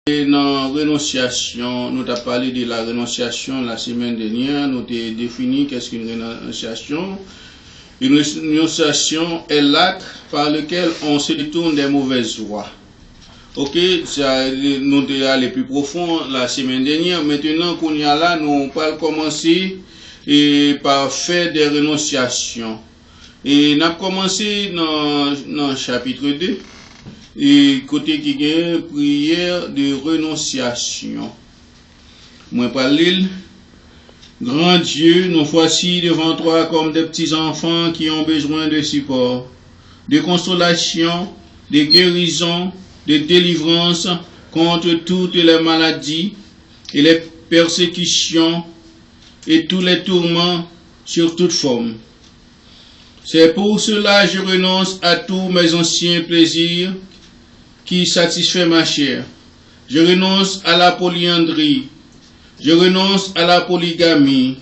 Et dans renonciation, nous avons parlé de la renonciation la semaine dernière, nous avons défini qu'est-ce qu'une renonciation. Une renonciation est l'acte par lequel on se détourne des mauvaises voies. Ok, ça, nous avons allé plus profond la semaine dernière. Maintenant qu'on y a là, nous allons commencer par faire des renonciations. Et nous avons commencé dans le chapitre 2. Et côté qui gagne prière de renonciation. Moi par l'île, grand Dieu, nous voici devant toi comme des petits enfants qui ont besoin de support, de consolation, de guérison, de délivrance contre toutes les maladies et les persécutions et tous les tourments sur toute forme. C'est pour cela que je renonce à tous mes anciens plaisirs qui satisfait ma chair. Je renonce à la polyandrie. Je renonce à la polygamie.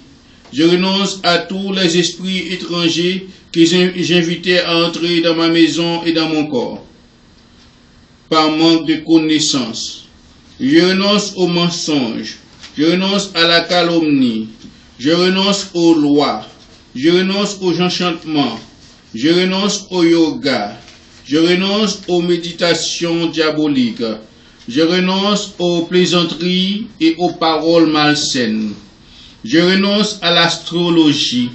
Je renonce à tous les esprits étrangers que j'invitais à entrer dans ma maison et dans mon corps, par manque de connaissance. Je renonce au mensonge. Je renonce à la calomnie. Je renonce aux lois. Je renonce aux enchantements. Je renonce au yoga. Je renonce aux méditations diaboliques. Je renonce aux plaisanteries et aux paroles malsaines. Je renonce à l'astrologie.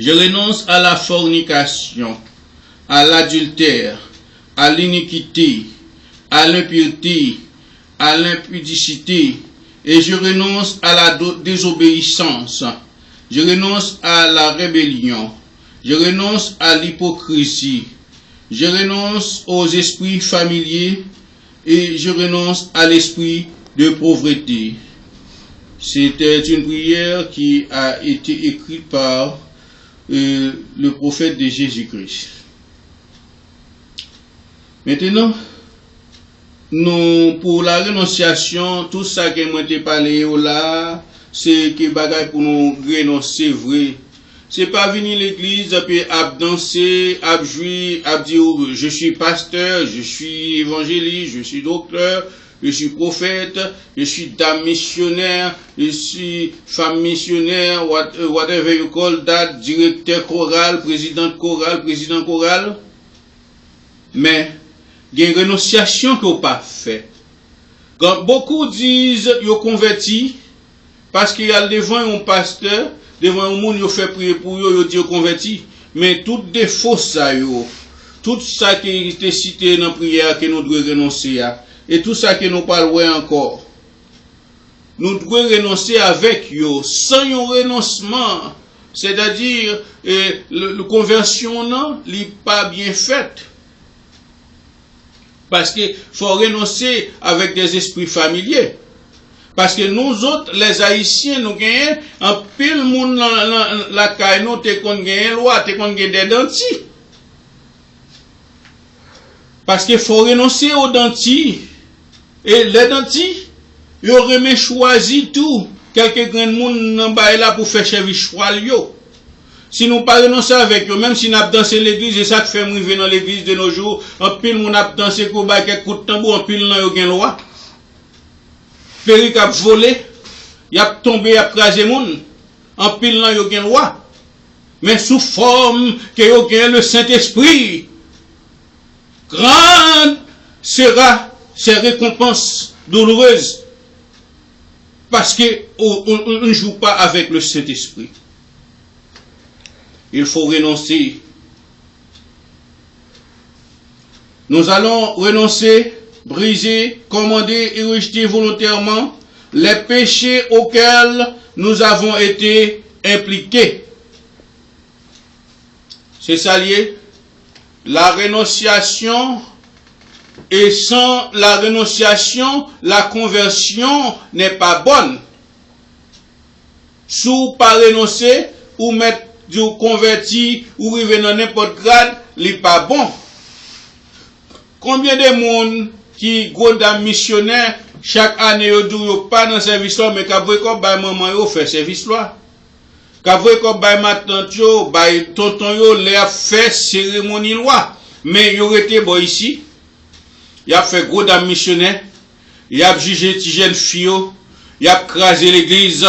Je renonce à la fornication, à l'adultère, à l'iniquité, à l'impureté, à l'impudicité. Et je renonce à la désobéissance. Je renonce à la rébellion. Je renonce à l'hypocrisie. Je renonce aux esprits familiers et je renonce à l'esprit de pauvreté. C'était une prière qui a été écrite par le prophète de Jésus-Christ. Maintenant, nous, pour la renonciation, tout ça que moi t'ai parlé là, c'est que bagaille pour nous renoncer vrai. C'est pas venir l'église, puis à danser, à jouer, à dire je suis pasteur, je suis évangéliste, je suis docteur, je suis prophète, je suis dame missionnaire, je suis femme missionnaire, whatever you call that, directeur choral, président choral. Mais, il y a une renonciation qu'on n'a pas fait. Quand beaucoup disent, ils converti, parce qu'il y a devant un pasteur, devant un monde, ils fait prier pour eux, ils disent converti. Mais tout défaut ça, tout ça qui était cité dans la prière que nous devons renoncer à, et tout ça que nous parlons encore, nous devons renoncer avec eux, sans un renoncement. C'est-à-dire, la conversion, non, n'est pas bien faite. Parce qu'il faut renoncer avec des esprits familiers. Parce que nous autres, les Haïtiens, nous gagnons, en pile monde la caille, nous te qu'on gagne loi, te qu'on gagne des dentis. Parce qu'il faut renoncer aux dentis. Et les dentis, ils auraient même choisi tout. Quelques grands monde n'en bas là pour faire service choix yo. Si nous pas renoncer avec eux, même si nous avons dansé l'église, et ça que fait arriver dans l'église de nos jours, en pile nous avons dansé pour bailler quelques coups de tambour, en pile nous avons gagne loi. Périk a volé, il a tombé, a crasé moun, en pile nan yo gen loi, mais sous forme que yo gen le Saint-Esprit. Grande sera ses récompenses douloureuses, parce qu'on ne joue pas avec le Saint-Esprit. Il faut renoncer. Nous allons renoncer, briser, commander et rejeter volontairement les péchés auxquels nous avons été impliqués. C'est ça lié. La renonciation, et sans la renonciation, la conversion n'est pas bonne. Sous pas renoncer, ou mettre du converti, ou revenir dans n'importe grade, n'est pas bon. Combien de monde qui gros dame missionnaire chaque année yo dou yo pas dans service là mais qu'après quoi bay maman yo fait service là qu'après quoi bay ma tante yo bay tonton yo les fait cérémonie loi mais yo été bon ici il a fait gros dame missionnaire y a jugé ti jeune fille, y a crasé l'église.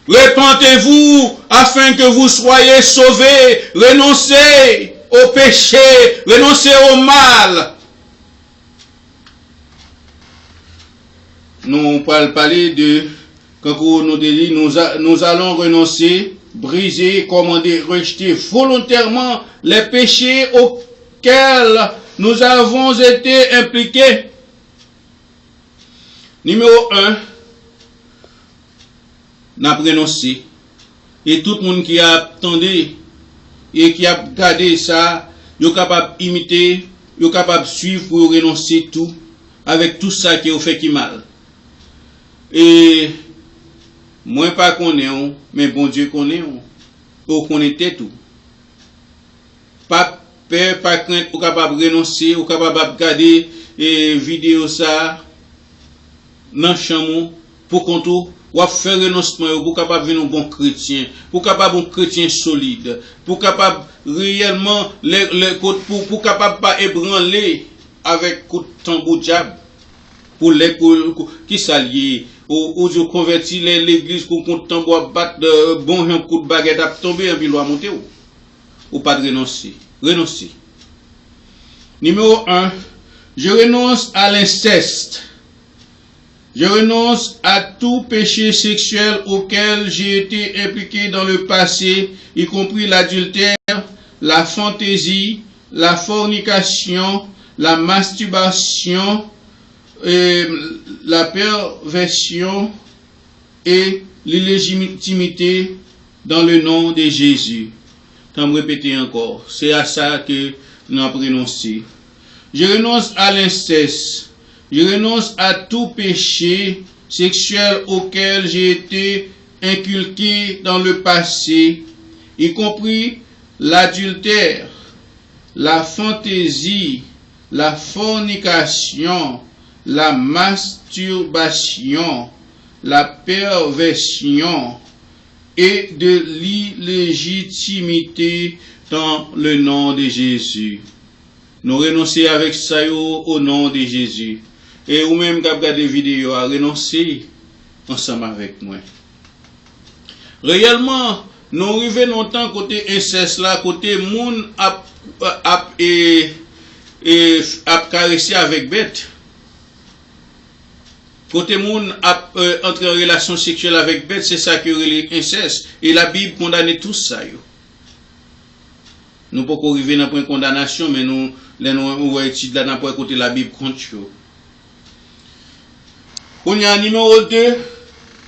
Repentez-vous afin que vous soyez sauvés, renoncez au péché, renoncez au mal. Nous allons parler de, quand nous dit, nous allons renoncer, briser, commander, rejeter volontairement les péchés auxquels nous avons été impliqués. Numéro 1, n'a renoncé. Et tout le monde qui a attendu et qui a gardé ça, il est capable d'imiter, il est capable de suivre pour renoncer tout, avec tout ça qui a fait qui mal. Et moi pas connais, mais bon Dieu connaît, ou connaît tout. Pas peur, pas crainte, ou capable de renoncer, ou capable de garder et vidéo ça dans le champ pour qu'on tout ou faire renoncement pour capable venir un bon chrétien, pour capable un chrétien solide, pour capable réellement pour capable pas ébranler avec coup de tambour diable pour les qui s'allier ou je converti l'église pour qu'on tambour battre bon un coup de baguette à tomber en ville à monter ou pas de renoncer. Numéro 1, je renonce à l'inceste. Je renonce à tout péché sexuel auquel j'ai été impliqué dans le passé, y compris l'adultère, la fantaisie, la fornication, la masturbation, la perversion et l'illégitimité dans le nom de Jésus. Je vais répéter encore, c'est à ça que nous avons renoncé. Je renonce à l'inceste. Je renonce à tout péché sexuel auquel j'ai été inculqué dans le passé, y compris l'adultère, la fantaisie, la fornication, la masturbation, la perversion et de l'illégitimité dans le nom de Jésus. Nous renoncer avec ça au nom de Jésus. Et ou même qui a regardé vidéo à renoncer ensemble avec moi. Réellement, nous arrivons longtemps côté inceste là, côté moun a caressé avec bête. Côté moun a entré en relation sexuelle avec bête, c'est ça que est inceste. Et la Bible condamne tout ça. Nous ne pouvons pas arriver dans une condamnation, mais nous allons étudier dans le côté la Bible contre eux. On y a numéro 2,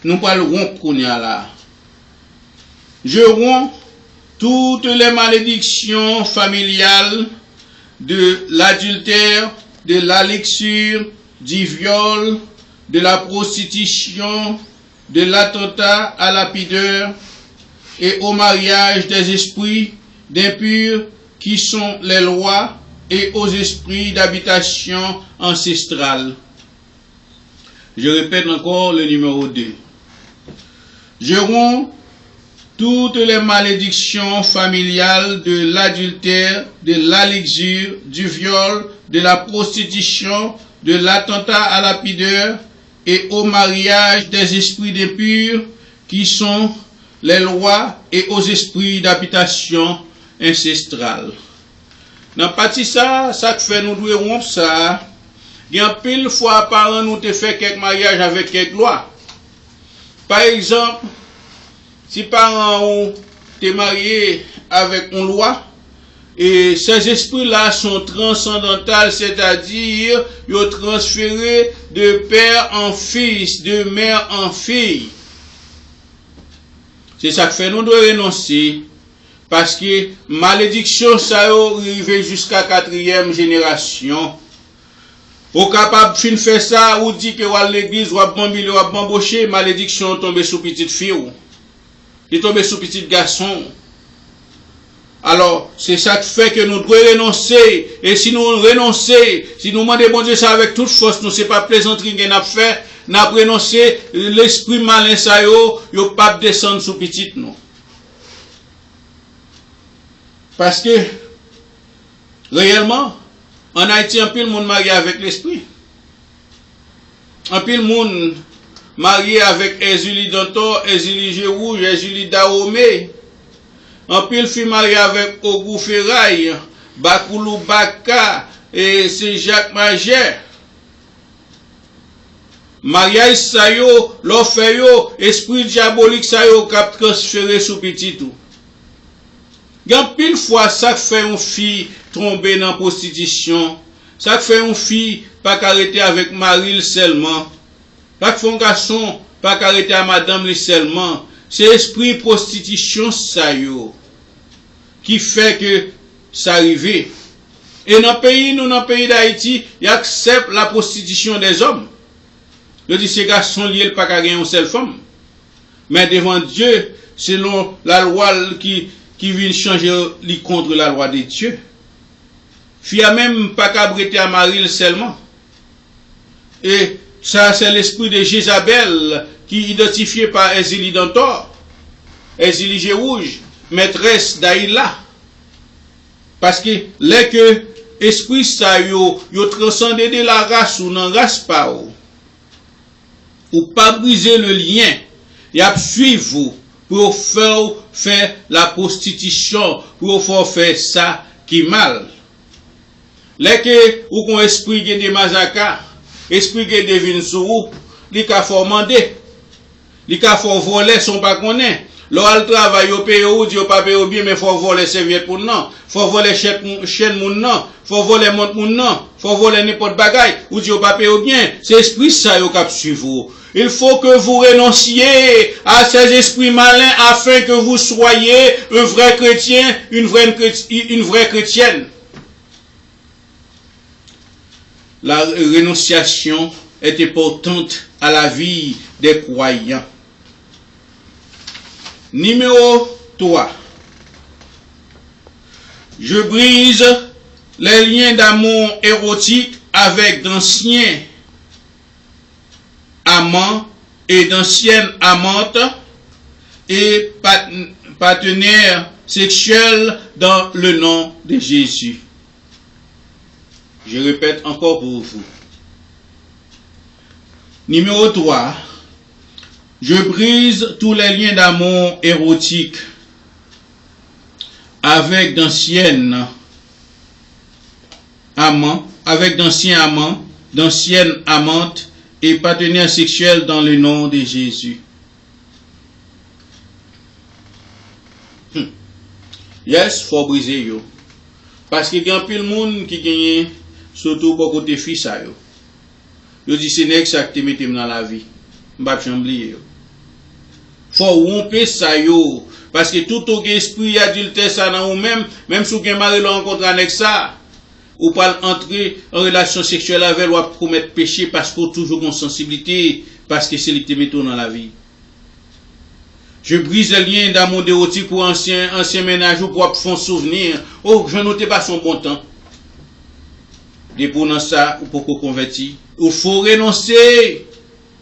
nous parlons rompre là. Je romps toutes les malédictions familiales de l'adultère, de la luxure, du viol, de la prostitution, de l'attentat à la pudeur et au mariage des esprits d'impurs qui sont les lois et aux esprits d'habitation ancestrale. Je répète encore le numéro 2. Je romps toutes les malédictions familiales de l'adultère, de la luxure, du viol, de la prostitution, de l'attentat à la pudeur et au mariage des esprits d'impurs qui sont les lois et aux esprits d'habitation ancestrale. Dans la partie ça fait nous devons rompre ça. Il y a pile fois par an nous te fait quelques mariages avec quelques lois. Par exemple, si parents ont été mariés avec une loi, et ces esprits-là sont transcendantales, c'est-à-dire ils ont transféré de père en fils, de mère en fille. C'est ça que fait nous devons renoncer. Parce que malédiction, ça arrive jusqu'à 4e génération. Au capable de faire ça, ou dit que à l'église, ou à bambile, ou à bambocher, malédiction tombe sous petite fille. Il tombe sous petit garçon. Alors, c'est ça qui fait que nous devons renoncer. Et si nous renonçons, si nous demandons bon Dieu ça avec toute force, nous ne sommes pas plaisanterie qu'on a fait, nous avons renoncé, l'esprit malin ça yo pas descendre sous petit nous. Parce que, réellement, en Haïti, un peu le monde marié avec l'esprit. En pile monde marié avec Ezuli Dantor, Ezuli Rouge, Ezuli Dahomey. En pile fille marié avec Ogou Ferraille, Bakoulou Baka et c'est Jacques Mager. Mariage sa yo, l'offre yo, esprit diabolique sa yo kap transféré sous petit tout. Gan pile fois ça fait une fille tomber dans prostitution, ça fait une fille pas arrêter avec Marie seulement, ça fait un garçon pas arrêter à madame li seulement. C'est esprit prostitution ça yo qui fait que ça arrive. Et dans le pays d'Haïti, il accepte la prostitution des hommes. Je dis ces garçons liés pas qu'à gagner une seule femme. Mais devant Dieu, selon la loi qui vient changer contre la loi de Dieu. Fille a même pas qu'à brêter à Marie seulement. Et ça, c'est l'esprit de Jézabel qui est identifié par Ezili Dantor, Ezili Rouge, maîtresse d'Aïla. Parce que les que esprit ça yo transcendé de la race ou non race pas ou pas briser le lien, y a suivre vous pour faire la prostitution, pour faire ça qui mal. Les que ou qu'on esprit de mazaka, esprit de devine sou, li ka formandé, li ka for voler son pas connaît. L'on travail au pays ou Dieu pas payer bien mais faut voler serviette pour non, faut voler chaîne moun non, faut voler montre moun non, faut voler n'importe bagaille ou Dieu pas payer bien, c'est esprit ça yo cap suivre. Il faut que vous renonciez à ces esprits malins afin que vous soyez un vrai chrétien, une vraie chrétienne. La renonciation est importante à la vie des croyants. Numéro 3. Je brise les liens d'amour érotique avec d'anciens amants et d'anciennes amantes et partenaires sexuels dans le nom de Jésus. Je répète encore pour vous. Numéro 3. Je brise tous les liens d'amour érotique avec d'anciens amants, d'anciennes amantes et partenaires sexuels dans le nom de Jésus. Yes, faut briser yo. Parce que il y a plus de monde qui gagne surtout pour côté fils ça yo. Yo dit c'est nèg ça que tu mette dans la vie. M'pa oublier yo. Faut romper ça yo parce que tout au esprit adultère ça dans ou même si vous mari rencontre avec ça ou pas entrer en relation sexuelle avec ou commettre péché parce que toujours une sensibilité parce que c'est lui qui te met dans la vie. Je brise le lien d'amour érotique pour ancien ménage ou pour faire souvenir. Oh, je notais pas son bon temps. Et pour ça ou pour qu'on convertit, il faut renoncer.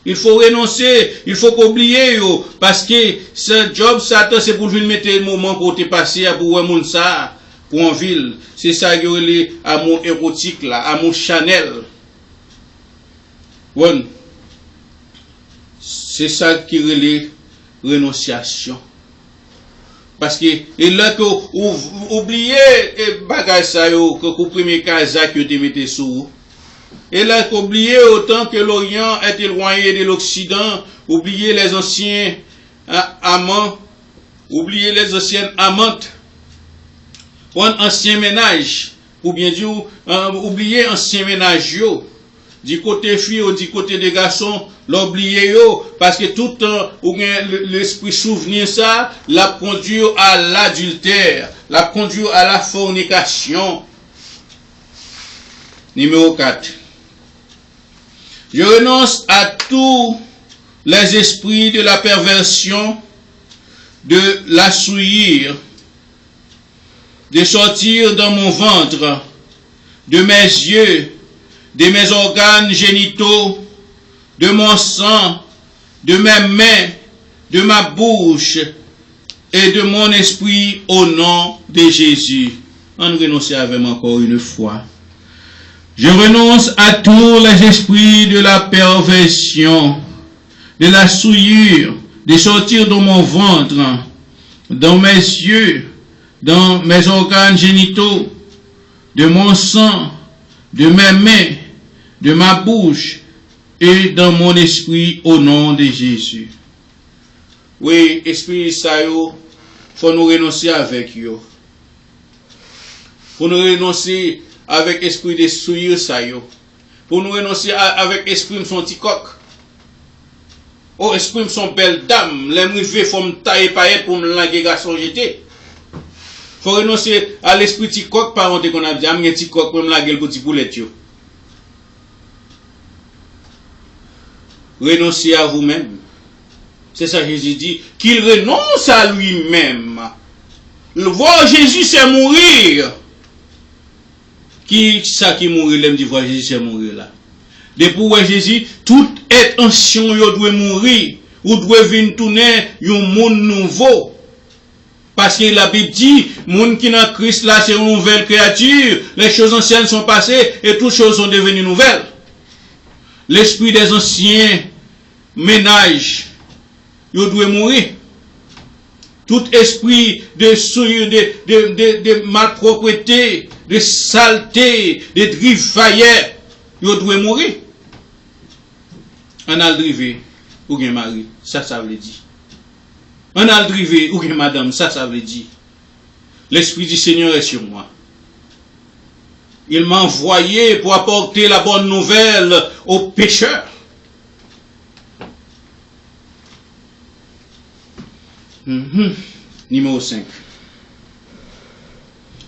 Il faut renoncer, il faut oublier yo parce que ce job Satan c'est pour lui mettre le moment pour te passer pour un monde ça pour en ville, c'est ça qui est amour érotique là, amour Chanel. Bon. C'est ça qui est renonciation. Parce que et là que oubliez bagage ça yo que premier casa que te mettez sous. Et là, oubliez autant que l'Orient est éloigné de l'Occident, oubliez les anciens amants, oubliez les anciennes amantes, un ancien ménage, ou bien dire, oubliez ancien ménage yo, du côté fille ou du côté des garçons, l'oubliez yo, parce que tout le temps, l'esprit souvenir ça, l'a conduit à l'adultère, l'a conduit à la fornication. Numéro 4. Je renonce à tous les esprits de la perversion, de la souillure, de sortir dans mon ventre, de mes yeux, de mes organes génitaux, de mon sang, de mes mains, de ma bouche et de mon esprit au nom de Jésus. On renonce avec moi encore une fois. Je renonce à tous les esprits de la perversion, de la souillure, de sortir de mon ventre, dans mes yeux, dans mes organes génitaux, de mon sang, de mes mains, de ma bouche et dans mon esprit au nom de Jésus. Oui, esprit ça yo, faut nous renoncer avec yo. Faut nous renoncer avec esprit de souillure ça yo. Pour nous renoncer avec esprit de son petit coq. Oh, esprit de son belle dame, l'aimerie faut me tailler paillettes pour me languer garçon j'étais. Faut renoncer à l'esprit petit coq parenté qu'on a dit, un petit coq pour me languer le petit poulet yo. Renoncez à vous-même. C'est ça que Jésus dit, qu'il renonce à lui-même. Voir Jésus, c'est mourir. Qui ça qui mourit, l'aime dit voir Jésus, c'est mourir là. Depuis voir Jésus, tout est ancien, il doit mourir. Ou doit venir tourner un monde nouveau. Parce que la Bible dit, monde qui n'a Christ là, c'est une nouvelle créature. Les choses anciennes sont passées et toutes choses sont devenues nouvelles. L'esprit des anciens ménages, il doit mourir. Tout esprit de souillure, de malpropreté, de saleté, de drivaillère, il doit mourir. On a le drivé, ou bien mari, ça veut dire. On a le drivé, ou bien madame, ça veut dire. L'esprit du Seigneur est sur moi. Il m'a envoyé pour apporter la bonne nouvelle aux pécheurs. Numéro 5.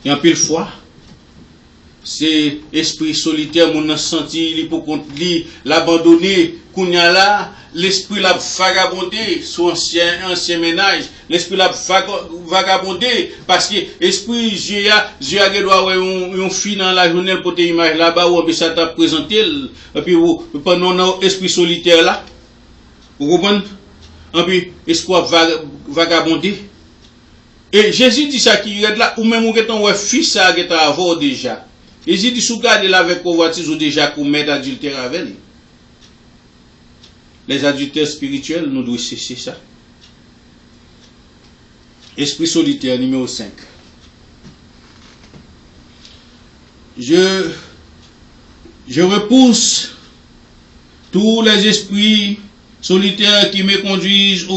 Et en pile fois, c'est esprit solitaire, mon a senti, il pour contre lui, l'abandonner, qu'on y a là, l'esprit l'a vagabondé, son ancien ménage, l'esprit l'a vagabondé, parce que l'esprit, j'ai doit avoir un fille dans la journée pour te image là-bas, ou puis ça t'a présenté, et puis pendant l'esprit solitaire là, vous comprenez? Et puis, espoir vagabondé. Et Jésus dit ça qui est là, ou même ou ton fils ça qui est avant déjà. Jésus dit, sous garde là avec convoitise ou déjà commettre adultère avec lui. Les adultères spirituels, nous devons cesser ça. Esprit solitaire numéro 5. Je repousse tous les esprits solitaires qui me conduisent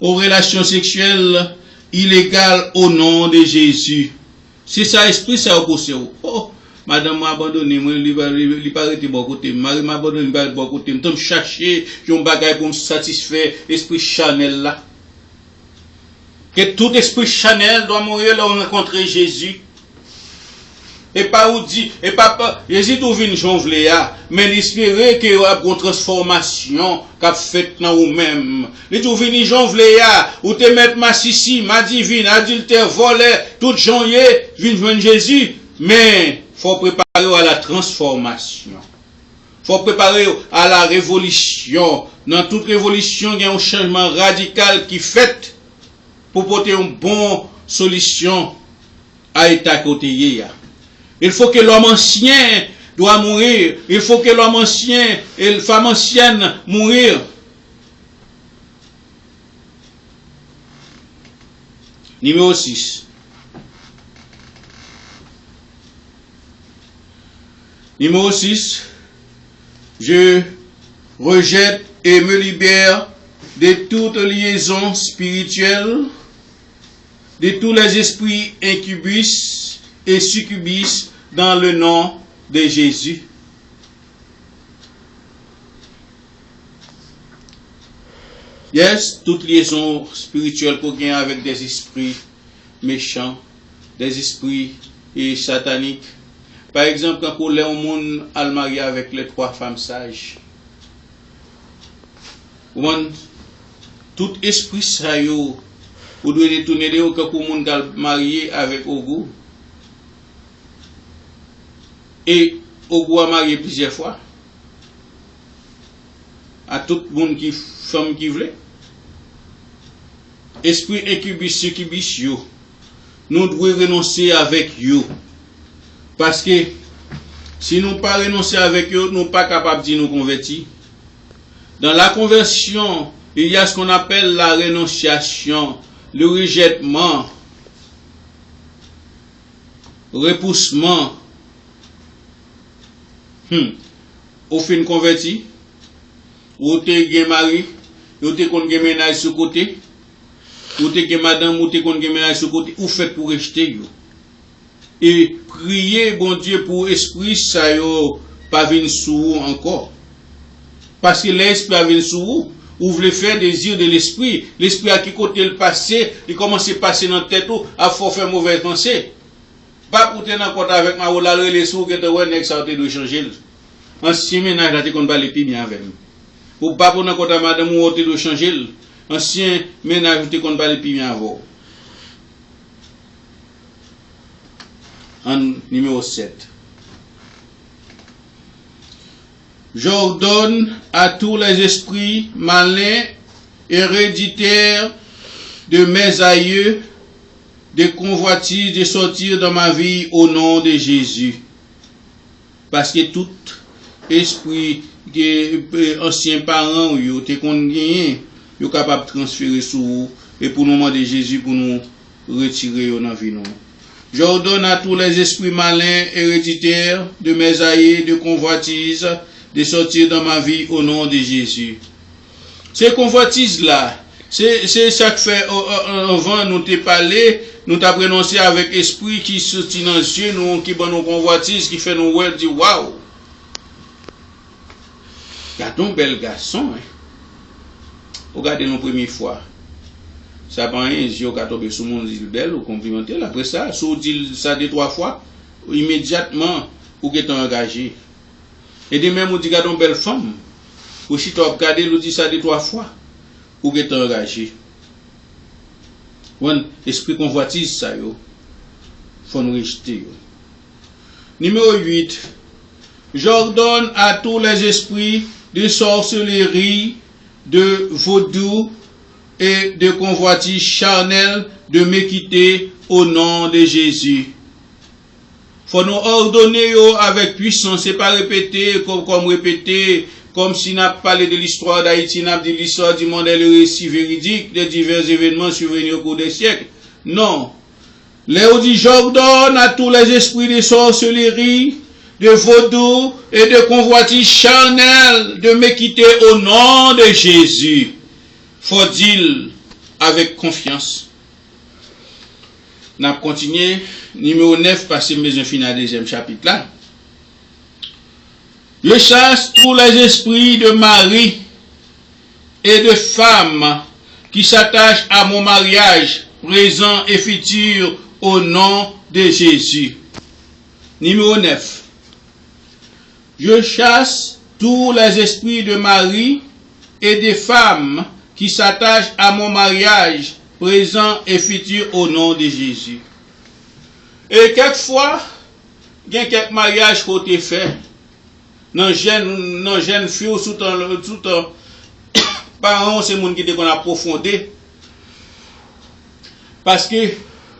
aux relations sexuelles illégales au nom de Jésus. C'est ça, esprit, ça repousse. Oh, madame m'a abandonné, moi, il paraît de bon côté. Marie m'a abandonné, il paraît de bon côté. Je me chercher, j'ai un bagage pour me satisfaire, esprit Chanel là. Que tout esprit Chanel doit mourir là, on rencontre Jésus. Et pas ou dit, et pas, Jésus tout vient jonvler, mais l'espérer qu'il y a une transformation qu'a fait dans vous-même. Il tout vient jonvler, ou te mettre ma sissi, ma divine, adultère, volé, tout jonye, vient joindre Jésus, mais faut préparer à la transformation. Faut préparer à la révolution. Dans toute révolution, il y a un changement radical qui fait pour porter une bonne solution à l'état côté. Il faut que l'homme ancien doit mourir. Il faut que l'homme ancien et la femme ancienne mourir. Numéro 6. Numéro 6. Je rejette et me libère de toute liaison spirituelle, de tous les esprits incubus et succubus dans le nom de Jésus. Yes, toute liaison spirituelle qu'on gagne avec des esprits méchants, des esprits sataniques. Par exemple, quand on est au monde à marier avec les 3 femmes sages. Tout esprit ça yo, ou doit détourner de quand on monde marié avec Ogo. Et Ogo a marié plusieurs fois. À tout le monde qui femme qui voulait. Esprit incubus, succubus yo. Nous devons renoncer avec yo. Parce que Si nous pas renoncer avec eux, nous pas capables de nous convertir. Dans la conversion, il y a ce qu'on appelle la rénonciation, le rejettement, repoussement. Ou fin converti, ou te gen mari, ou te kon gen ménage sur côté, ou te gen madame, ou te kon gen ménage sur côté, ou fait pour rejeter yo. Et prier, bon Dieu, pour esprit, ça yo, pas vin sous encore. Parce que l'esprit a vin sous ou voulez faire désir de l'esprit. L'esprit a qui côté le passé, il commence à passer dans la tête, à faire mauvaise pensée. Pas pour tenir en compte avec ma ou la les sous que tu as dit que ça de changer. Ancien ménage là, tu qu'on va les bien avec nous. Ou pas pour tenir en compte madame ou tu de changer. Ancien ménage tu qu'on va les bien avec. En numéro 7. J'ordonne à tous les esprits malins, héréditaires de mes aïeux, de convoitises de sortir dans ma vie au nom de Jésus. Parce que tout esprit que anciens parents ou te gagné, yo capable de transférer sur vous et pour nous demander Jésus pour nous retirer dans la vie nous. J'ordonne à tous les esprits malins, héréditaires de mes aïeux, de convoitises de sortir dans ma vie au nom de Jésus. Ces convoitises là, c'est ça que fait avant nous t'ai parlé, nous t'a prononcé avec esprit qui sortit dans les yeux, nous qui bon nos convoitises, qui fait nous dire waouh. Gardons bel garçon, hein. Regardez nos premières fois. Ça prend un yeux qui a tombé sur mon île belle ou complimenter. Après ça, si vous dites ça 2-3 fois, immédiatement, vous êtes engagé. Et de même, vous dites gardons belle femme. Ou si tu as regardé, vous dites ça 2-3 fois, vous êtes engagé. Esprit convoitise, ça, il faut nous rejeter. Numéro 8. J'ordonne à tous les esprits de sorcellerie, de vaudou et de convoitise charnelle de me quitter au nom de Jésus. Faut nous ordonner avec puissance, c'est pas répéter comme répéter, comme si n'a parlé de l'histoire d'Haïti, n'a dit l'histoire du monde et le récit véridique de divers événements survenus au cours des siècles. Non. Léo dit, j'ordonne à tous les esprits de sorcellerie, de vaudou et de convoitise charnelle de me quitter au nom de Jésus. Faut dire avec confiance. N'a continué, numéro 9, passer mes fin à deuxième chapitre là. Je chasse tous les esprits de mari et de femmes qui s'attachent à mon mariage présent et futur au nom de Jésus. Numéro 9. Je chasse tous les esprits de mari et de femmes qui s'attachent à mon mariage présent et futur au nom de Jésus. Et quelquefois, il y a quelques mariages qui ont été faits. Dans jeune fille, tout le parents, c'est monde qui qu'on approfondé. Parce que,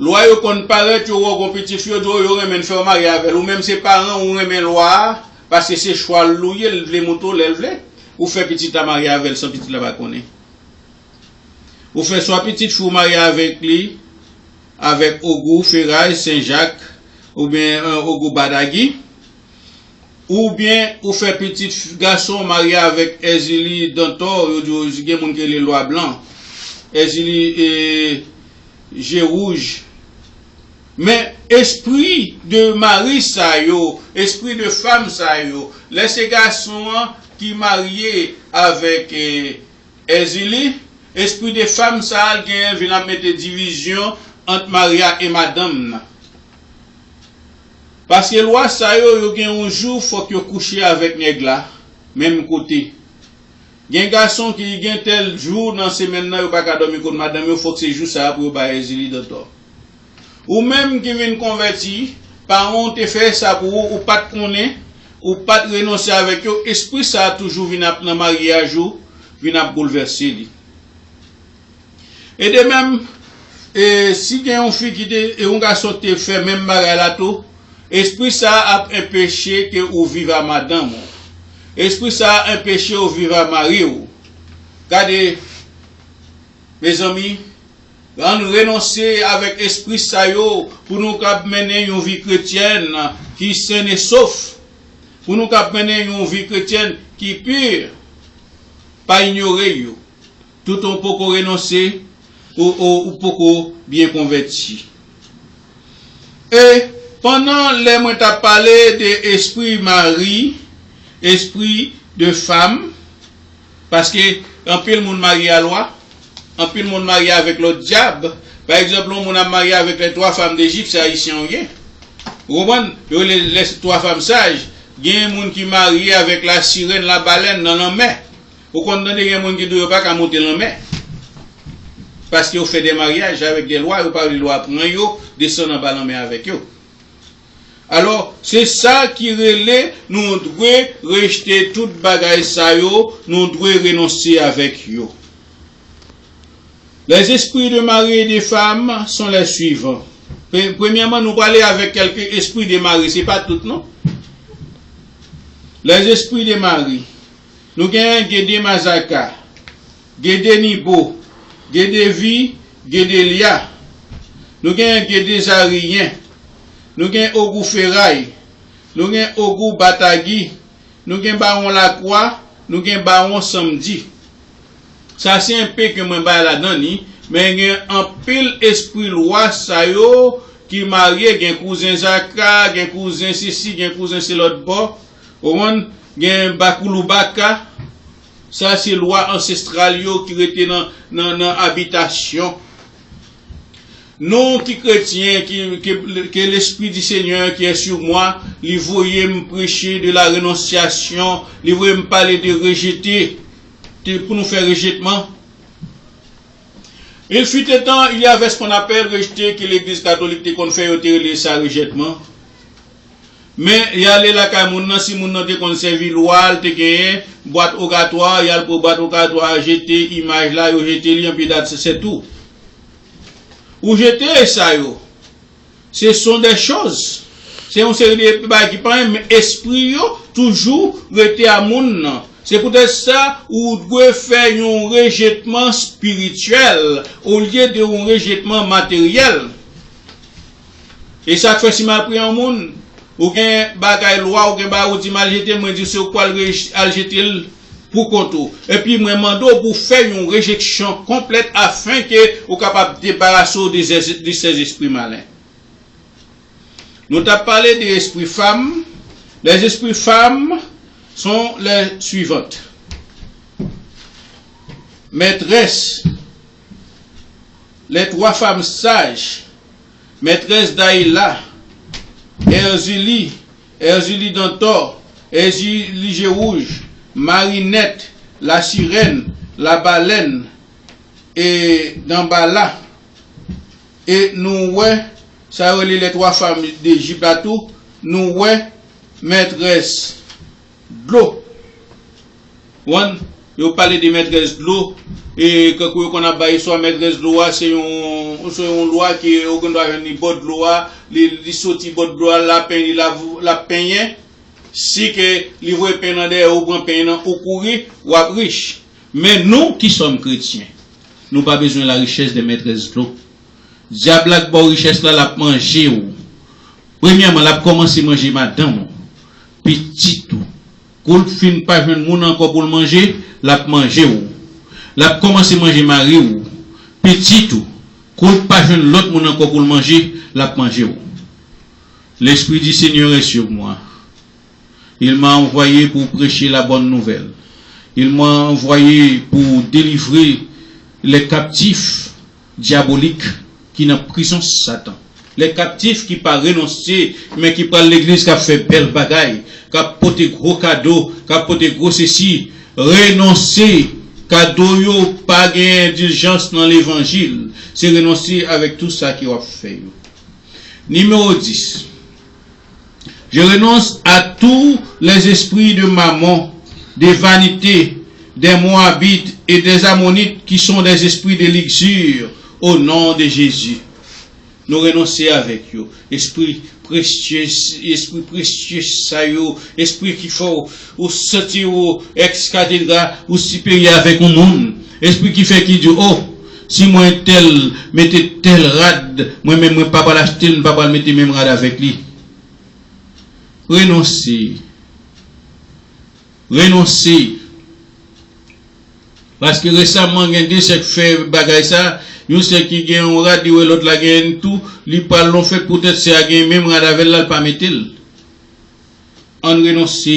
loi yo kon paraît yo un petit fille yo remen faire mariage avec ou même ses parents ou remen loi parce que c'est choix louer les motos l'élève ou fait petit à mariage avec son petit là pas connaît. Ou fait soit petite fille mariée avec lui, avec Ogo Ferraille Saint-Jacques, ou bien Ogo Badagui, ou bien ou fait petit garçon marié avec Ezili Dantor, ou bien moun qui les lois blancs, Ezili et G rouge. Mais esprit de mari ça yo, esprit de femme ça yo, les garçons qui mariés avec Ezili, esprit de femme ça vient mettre division entre Maria et madame. Parce que loi ça yo gen un jour faut que coucher avec nèg là, même côté. Gen garçon qui gen tel jour dans semaine là yo pas ka dormir contre madame, il faut que ce jour ça pour ba exili d'auto. Ou même qui vient convertir, parents te fait ça pour ou pas te connaît, ou pas te renoncer avec eux, esprit ça toujours vient dans mariage ou vient bouleverser li. Et de même, si il y a une fille qui et un garçon te fait même mariage là tout, esprit ça a un péché que ou vive à madame. Esprit ça a un péché ou vive à mari. Regardez, mes amis, on renoncer avec esprit ça yo pour nous mener une vie chrétienne qui saine et sauf. Pour nous mener une vie chrétienne qui pure. Pas ignorer yo. Tout on peut renoncer ou peut bien converti. Et pendant les mois t'as parlé de esprit mari, esprit de femme, parce que un peu le monde marié à loi, un peu le monde marié avec le diable. Par exemple, on a marié avec les 3 femmes d'Égypte, c'est haïtien ou rien. Vous comprenez? Les 3 femmes sages, il y a un monde qui marié avec la sirène, la baleine dans la mer. Vous comprenez, il y a un monde qui ne doit pas monter dans la mer. Parce qu'ils ont fait des mariages avec des lois, ils parlent des lois pour eux, descendent en bas dans la mer avec eux. Alors, c'est ça qui relève, nous devons rejeter toute bagaille ça yo, nous devons renoncer avec eux. Les esprits de mari et de femme sont les suivants. Premièrement, nous parlons avec quelques esprits de mari, c'est pas tout, non? Les esprits de mari. Nous avons Gédé Mazaka, Gédé Nibo, Gédé Vi, Gédé Lia. Nous avons Gédé Zarien. Nous avons Ogou Ferraille. Nous avons Ogou Batagui. Nous avons Baron Lacroix. Nous avons Baron Samedi. Ça c'est un peu que moi là-dedans, mais il y a un pile esprit loi ça yo qui marié, il y a un cousin Zaka, il y a un cousin Sissi, il y a un cousin c'est l'autre bord. Au moins, il y a un Bakouloubaka. Ça c'est loi ancestrale yo qui était dans habitation. Nous qui chrétiens, que l'esprit du Seigneur qui est sur moi, il voyait me prêcher de la renonciation, il voyait me parler de rejeter, pour nous faire rejetement. Il fut un temps, il y avait ce qu'on appelle rejeter, que l'église catholique qu'on fait au ça rejetement. Mais il y a les la camoun, si moun nan te kon servi loi, te gagné, boîte oratoire, il y a le pour boîte oratoire, jeter image là, yo jeter li, puis c'est tout. Ou jeter ça yo. Ce sont des choses. C'est un série de bagages qui prend, mais esprit yo, toujours rete à moun. C'est peut-être ça où vous devez faire un rejetement spirituel au lieu de un rejetement matériel. Et ça fait si mal pris en monde, ou bien bagay loi, ou bien bagay ou mal jeté, moi dis sur quoi le jeter pour contour. Et puis moi mando pour faire une réjection complète afin que vous capable de débarrasser de ces esprits malins. Nous avons parlé des esprits femmes. Les esprits femmes sont les suivantes. Maîtresse, les 3 femmes sages, maîtresse d'Aïla, Erzulie d'Antor, Erzulie Rouge, Marinette, la sirène, la baleine, et d'Ambala. Et nous, ouais, ça relie les 3 femmes d'Égypte à tout, nous, ouais, maîtresse de l'eau. Vous parlez de maîtresse de l'eau, et quand on a baillé soit maîtresse de l'eau, c'est une loi qui est au bord de l'eau, les sorties bord de l'eau, la peigner, si que les voix peigner ou grand peigner ou courir ou à riche. Mais nous qui sommes chrétiens, nous pas besoin de la richesse des maîtresses de l'eau. Diable a bon richesse là, la manger ou. Premièrement, la commencer à manger madame, petit tout. Quand fin pas jeune moun encore pour le manger, la manger ou. La commencer à manger mari ou. Petit tout. Quand pas jeune l'autre moun encore pour le manger, la manger ou. L'esprit du Seigneur est sur moi. Il m'a envoyé pour prêcher la bonne nouvelle. Il m'a envoyé pour délivrer les captifs diaboliques qui n'ont prison Satan. Les captifs qui pas renoncer, mais qui parlent l'église qui a fait belle bagaille, qui a porté gros cadeaux, qui a porté gros ceci, renoncer, cadeau yo, pas gain d'urgence dans l'évangile, c'est renoncer avec tout ça qui a fait. Numéro 10. Je renonce à tous les esprits de mammon, des vanités, des Moabites et des Ammonites qui sont des esprits de luxure au nom de Jésus. nous renoncer avec eux. Esprit précieux, ça yo, esprit qu'il faut, ou sortir au ex-cathédrale, ou supérieur avec un monde. Esprit qui fait qu'il dit, oh, si moi tel, mettez tel rad, moi-même, moi pas l'acheter, pas pas mettre même rad avec lui. Renoncer. Parce que récemment, il y a des gens qui font bagay ça, il y a des qui gagnent un rad, l'autre la gagne tout, lui parle, on fait peut-être c'est à gagner même rad avec là, pas mettre. On renonce,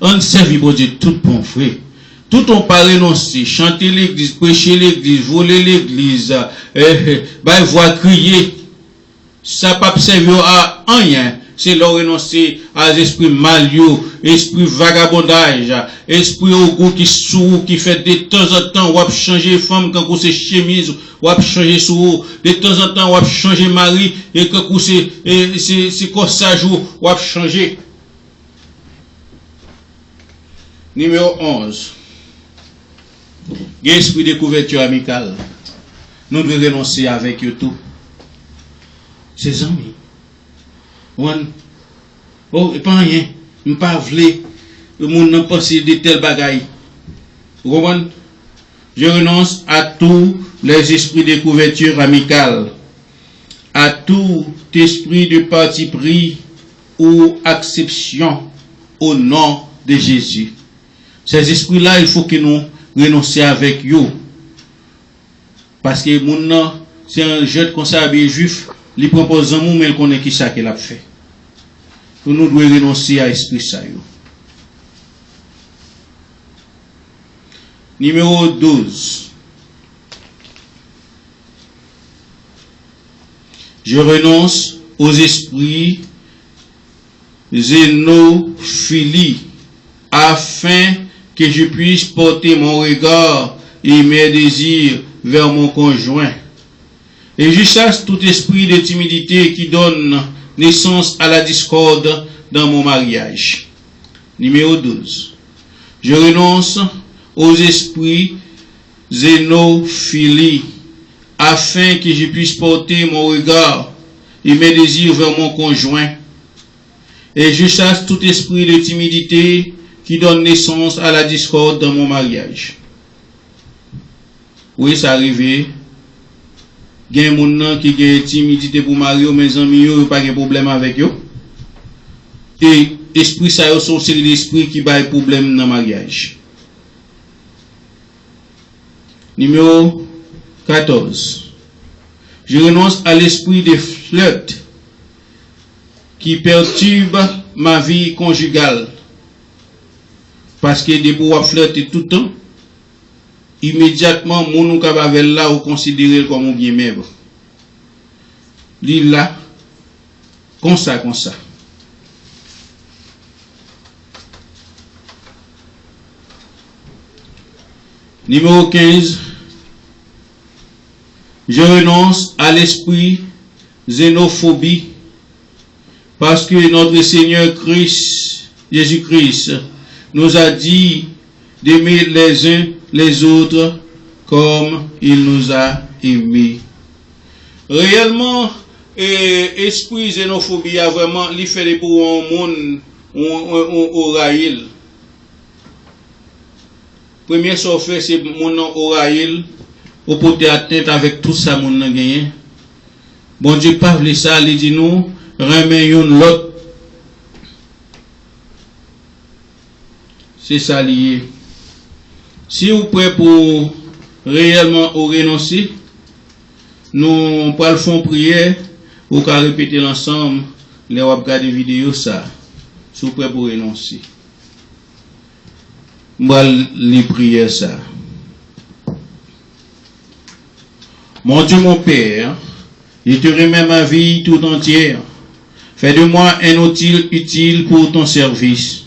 on servit pour Dieu tout bon frère. Tout on pas renoncer, chanter l'église, prêcher l'église, voler l'église, voix crier, ça pas servir à rien. C'est leur renoncer à l'esprit malio, esprit vagabondage, esprit au goût qui sous, qui fait de temps en temps, ou changer femme quand c'est chemise, ou changer sous, de temps en temps, ou changer mari, et quand c'est corsage, ou changer. Numéro 11. L'esprit de couverture amicale. Nous devons renoncer avec eux tout. Ses amis. Oh, et pas rien. Je ne pas vle. Le monde n'a pas pensé de tels bagailles. Vous comprenez? Je renonce à tous les esprits de couverture amicale. À tout esprit de parti pris ou acception au nom de Jésus. Ces esprits-là, il faut que nous renoncer avec eux. Parce que mon c'est un jeune conservé juif, il propose un mot, mais il connaît qui ça qu'il a fait. Nous devons renoncer à l'esprit ça. Numéro 12. Je renonce aux esprits xénophilie afin que je puisse porter mon regard et mes désirs vers mon conjoint. Et je chasse tout esprit de timidité qui donne naissance à la discorde dans mon mariage. Numéro 12. Je renonce aux esprits xénophilie afin que je puisse porter mon regard et mes désirs vers mon conjoint. Et je chasse tout esprit de timidité qui donne naissance à la discorde dans mon mariage. Oui, ça arrive. Il y a des gens qui ont timidité pour marier, mes amis, ils n'ont pas de problème avec eux. Et l'esprit, ça est une série d'esprits qui a des problèmes dans le mariage. Numéro 14. Je renonce à l'esprit de flirt qui perturbe ma vie conjugale. Parce que des pour flirter tout le temps, immédiatement, mon cabavel là, ou considéré comme un bien maigre. L'île là, comme ça. Numéro 15. Je renonce à l'esprit xénophobie parce que notre Seigneur Christ, Jésus-Christ, nous a dit d'aimer les uns les autres comme il nous a aimés. Réellement, esprit xénophobie a vraiment fait pour un monde au raïl. Premier fait c'est mon au raïl, au porter atteinte avec tout ça mon gagné. Bon Dieu pas voulu ça, il dit nous remet une l'autre. C'est ça lié. Si vous êtes prêt pour réellement renoncer, nous pourrons faire prière, ou qu'à répéter l'ensemble, les regarder vidéo ça. Si vous êtes prêt pour renoncer. Moi, les prières ça. Mon Dieu, mon Père, je te remets ma vie tout entière. Fais de moi un outil utile pour ton service,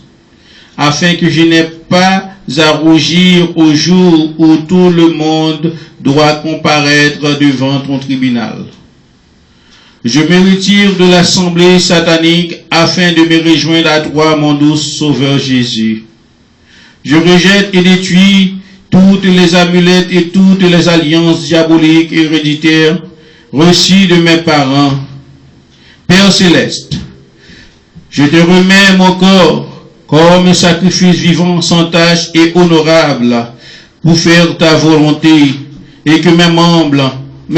afin que je n'ai pas à rougir au jour où tout le monde doit comparaître devant ton tribunal. Je me retire de l'assemblée satanique afin de me rejoindre à toi, mon doux Sauveur Jésus. Je rejette et détruis toutes les amulettes et toutes les alliances diaboliques et héréditaires reçues de mes parents, Père céleste, je te remets mon corps comme un sacrifice vivant, sans tache et honorable, pour faire ta volonté, et que mes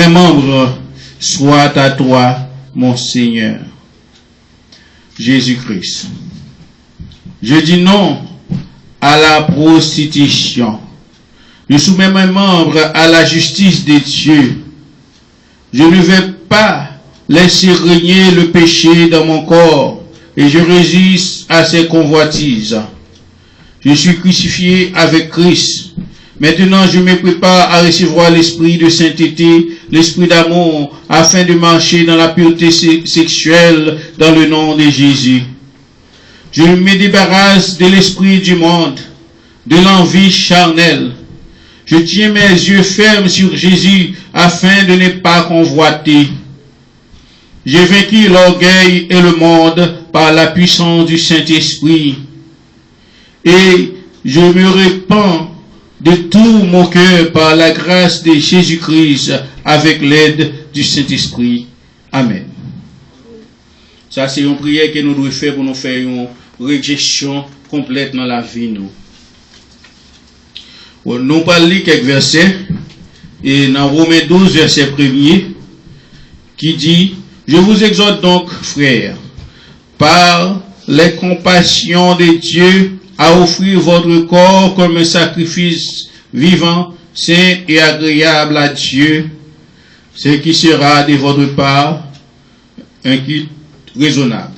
membres soient à toi, mon Seigneur. Jésus-Christ. Je dis non à la prostitution. Je soumets mes membres à la justice de Dieu. Je ne vais pas laisser régner le péché dans mon corps et je résiste à ses convoitises. Je suis crucifié avec Christ. Maintenant, je me prépare à recevoir l'esprit de sainteté, l'esprit d'amour, afin de marcher dans la pureté sexuelle dans le nom de Jésus. Je me débarrasse de l'esprit du monde, de l'envie charnelle. Je tiens mes yeux fermes sur Jésus afin de ne pas convoiter. J'ai vaincu l'orgueil et le monde par la puissance du Saint-Esprit. Et je me répands de tout mon cœur par la grâce de Jésus-Christ avec l'aide du Saint-Esprit. Amen. Ça, c'est une prière que nous devons faire pour nous faire une réjection complète dans la vie. Nous parlons quelques versets, et dans Romains 12, verset 1er, qui dit: je vous exhorte donc, frères, par les compassions de Dieu, à offrir votre corps comme un sacrifice vivant, saint et agréable à Dieu, ce qui sera de votre part un culte raisonnable.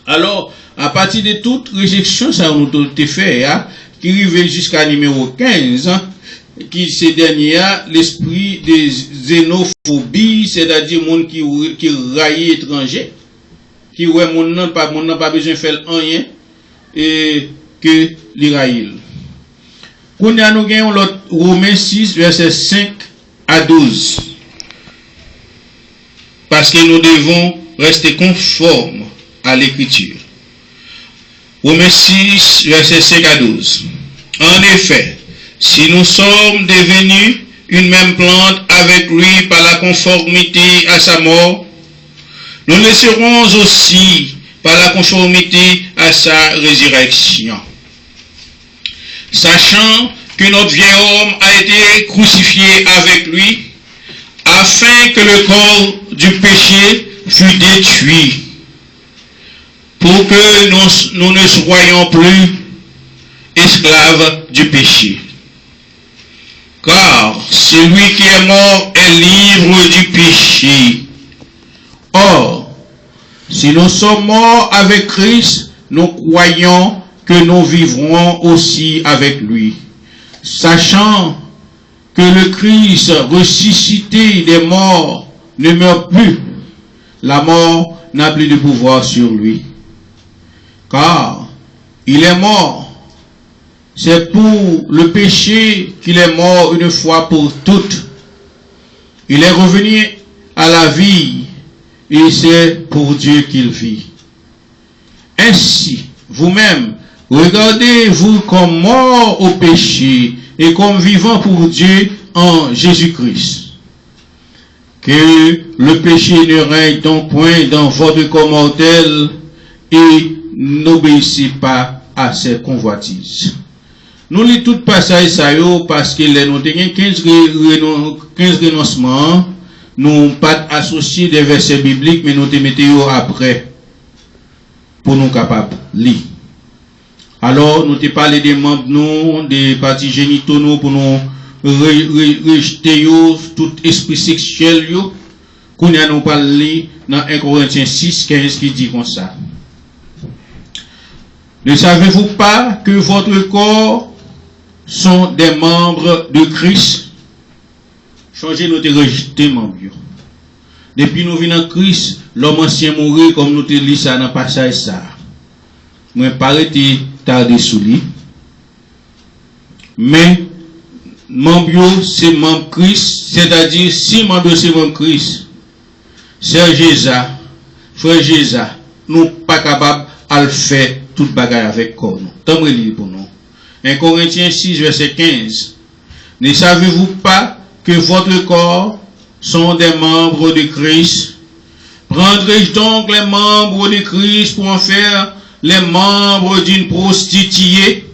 Alors, à partir de toute réjection, ça nous a fait, qui arrivait jusqu'à numéro 15, qui ces derniers, l'esprit de xénophobie, c'est-à-dire monde qui raille étranger, qui ouais mon n'a pas besoin de faire rien, et que l'Iraïl. Quand nous avons l'autre Romains 6, verset 5 à 12. Parce que nous devons rester conformes à l'écriture. Romains 6, verset 5 à 12. En effet, si nous sommes devenus une même plante avec lui par la conformité à sa mort, nous le serons aussi par la conformité à sa résurrection. Sachant que notre vieil homme a été crucifié avec lui, afin que le corps du péché fût détruit, pour que nous ne soyons plus esclaves du péché. Car celui qui est mort est libre du péché. Or, si nous sommes morts avec Christ, nous croyons que nous vivrons aussi avec lui. Sachant que le Christ ressuscité des morts ne meurt plus, la mort n'a plus de pouvoir sur lui. Car il est mort. C'est pour le péché qu'il est mort une fois pour toutes. Il est revenu à la vie et c'est pour Dieu qu'il vit. Ainsi, vous-même, regardez-vous comme mort au péché et comme vivant pour Dieu en Jésus-Christ. Que le péché ne règne donc point dans votre corps mortel et n'obéissez pas à ses convoitises. Nous lisons tout passage ça parce que nous avons 15 renoncements. Nous pas associer des versets bibliques, mais nous te mettons après pour nous capables de lire. Alors, nous te parlé des membres, nous, des parties génitaux, nous, pour nous rejeter tout esprit sexuel, qu'on a nous parlé dans 1 Corinthiens 6, 15 qui dit comme ça. Ne savez-vous pas que votre corps sont des membres de Christ? Changer notre rejeter, mon Dieu. Depuis nous venons en Christ, l'homme ancien mourit comme nous te lisons ça dans le passage ça. Moi, paraît-il tardé sous lui. Mais, membre, c'est membre Christ, c'est-à-dire, si membre c'est membre Christ, Sœur Jésa, Frère Jésa, nous pas capables à le faire toute bagaille avec corps. Tant que pour nous. 1 Corinthiens 6, verset 15. Ne savez-vous pas que votre corps sont des membres de Christ? Prendrai-je donc les membres de Christ pour en faire les membres d'une prostituée?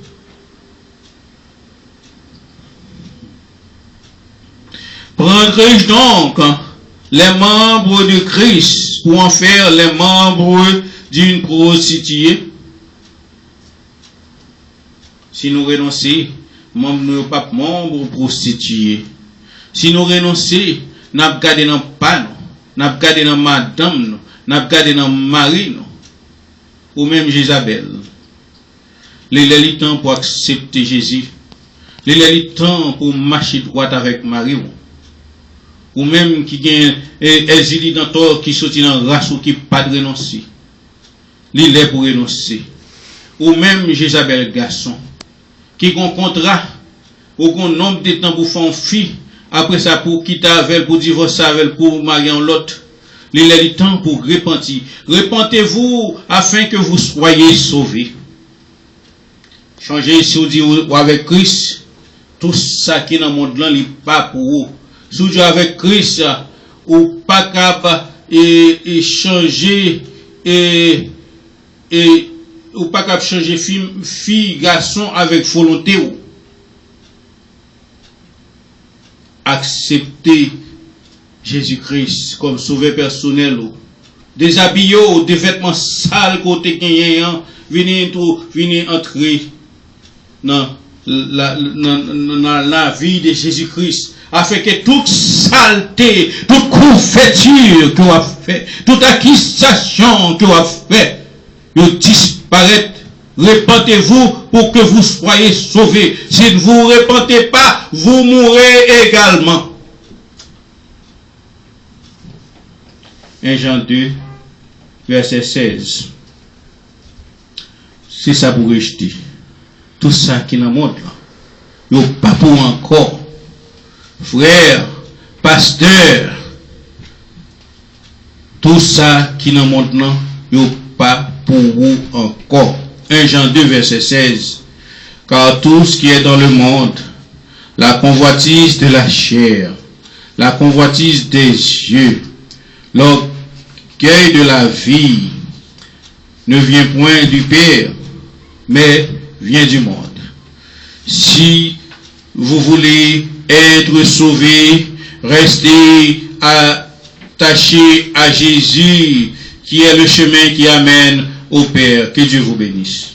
Prendrai-je donc les membres de Christ pour en faire les membres d'une prostituée? Si nous renonçons, nous ne pas membres prostitués. Si nous renonçons, nous avons gardé dans pas, nous avons gardé dans madame, nous avons gardé dans mari, ou même Jézabel. Il est le temps pour accepter Jésus. Il est le temps pour marcher droit avec Marie. Ou même qui gagne exilé dans tort, qui sortit dans la race ou qui pas de renoncer. Il est pour renoncer. Ou même Jézabel garçon, qui a un contrat, ou un nombre de temps pour faire une fille, après ça pour quitter avec, pour divorcer avec, pour marier en l'autre. Il est le temps pour repentir. Repentez-vous afin que vous soyez sauvés. Changez si vous dites avec Christ, tout ça qui est dans le monde là, il n'est pas pour vous. Si vous avec Christ, ou pas capable et changer ou pas capable changer fille garçon avec volonté. Accepter Jésus-Christ comme sauveur personnel. Déshabiller des vêtements sales côté gagnant, venir entrer dans la vie de Jésus-Christ, afin que toute saleté, toute couverture que vous avez fait, toute accusation que vous avez fait, disparaît. Repentez-vous pour que vous soyez sauvés. Si ne vous repentez pas, vous mourrez également. 1 Jean 2, verset 16. C'est ça pour rejeter. Tout ça qui nous montre là. Yo pas pour encore. Frère, pasteur, tout ça qui nous montre là, yo pas pour vous encore. 1 Jean 2, verset 16. Car tout ce qui est dans le monde, la convoitise de la chair, la convoitise des yeux, l'orgueil de la vie, ne vient point du Père, mais vient du monde. Si vous voulez être sauvés, restez attachés à Jésus, qui est le chemin qui amène au Père. Que Dieu vous bénisse.